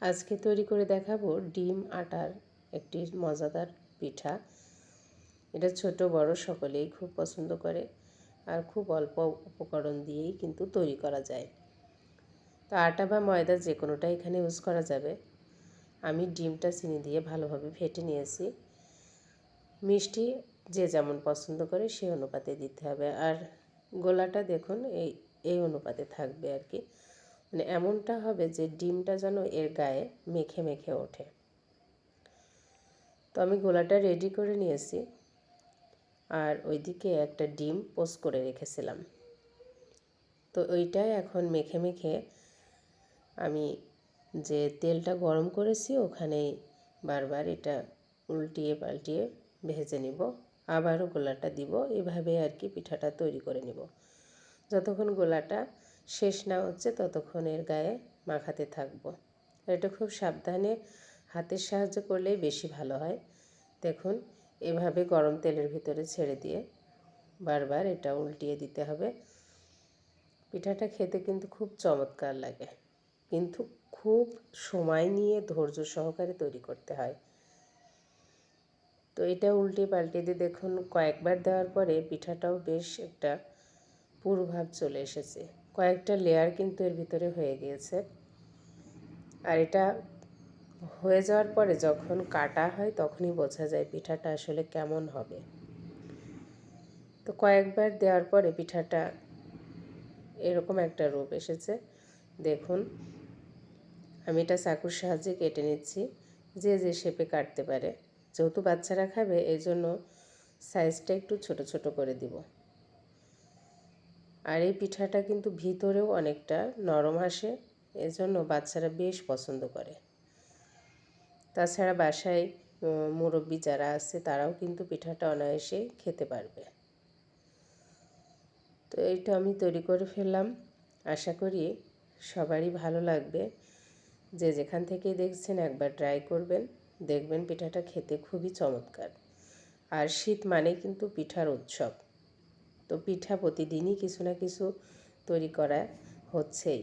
আজকে তৈরি করে দেখাবো ডিম আটার একটি মজাদার পিঠা। এটা ছোট বড় সকলেই খুব পছন্দ করে আর খুব অল্প উপকরণ দিয়েই কিন্তু তৈরি করা যায়। তো আটা বা ময়দা যে কোনোটা এখানে ইউজ করা যাবে। আমি ডিমটা চিনি দিয়ে ভালোভাবে ফেটে নিয়েছি। মিষ্টি যে যেমন পছন্দ করে সেই অনুপাতে দিতে হবে, আর গোলাটা দেখুন এই অনুপাতে থাকবে আর কি। মানে এমনটা হবে যে ডিমটা যেন এর গায়ে মেখে মেখে ওঠে। তো আমি গোলাটা রেডি করে নিয়েছি, আর ওইদিকে একটা ডিম পোস্ট করে রেখেছিলাম। তো ওইটাই এখন মেখে মেখে আমি যে তেলটা গরম করেছি ওখানেই বারবার এটা উল্টিয়ে পাল্টিয়ে ভেজে নিব। আবারও গোলাটা দিব, এভাবে আর কি পিঠাটা তৈরি করে নিব। যতক্ষণ গোলাটা শেষ না হচ্ছে ততক্ষণ এর গায়ে মাখাতে থাকবো। এটা খুব সাবধানে হাতের সাহায্যে করলেই বেশি ভালো হয়। দেখুন এভাবে গরম তেলের ভিতরে ছেড়ে দিয়ে বারবার এটা উল্টিয়ে দিতে হবে। পিঠাটা খেতে কিন্তু খুব চমৎকার লাগে, কিন্তু খুব সময় নিয়ে ধৈর্য সহকারে তৈরি করতে হয়। তো এটা উল্টে পাল্টে দিয়ে দেখুন কয়েকবার দেওয়ার পরে পিঠাটাও বেশ একটা পুরো ভাব চলে এসেছে। কয়েকটা লেয়ার কিন্তু এর ভিতরে হয়ে গিয়েছে। আর এটা হয়ে যাওয়ার পরে যখন কাটা হয় তখনই বোঝা যায় পিঠাটা আসলে কেমন হবে। তো কয়েকবার দেওয়ার পরে পিঠাটা এরকম একটা রূপ এসেছে। দেখুন আমি এটা চাকুর সাহায্যে কেটে নিচ্ছি, যে যে শেপে কাটতে পারে। যেহেতু বাচ্চারা খাবে এই জন্য সাইজটা একটু ছোট ছোট করে দিব। আর এই পিঠাটা কিন্তু ভিতরেও অনেকটা নরম আসে, এজন্য বাচ্চারা বেশ পছন্দ করে। তাছাড়া বাসায় মুরব্বি যারা আছে তারাও কিন্তু পিঠাটা অনায়াসে খেতে পারবে। তো এইটা আমি তৈরি করে ফেললাম। আশা করি সবারই ভালো লাগবে। যে যেখান থেকেই দেখছেন একবার ট্রাই করবেন, দেখবেন পিঠাটা খেতে খুবই চমৎকার। আর শীত মানে কিন্তু পিঠার উৎসব। তো পিঠা প্রতিদিনই কিছু না কিছু তৈরি করা হচ্ছেই।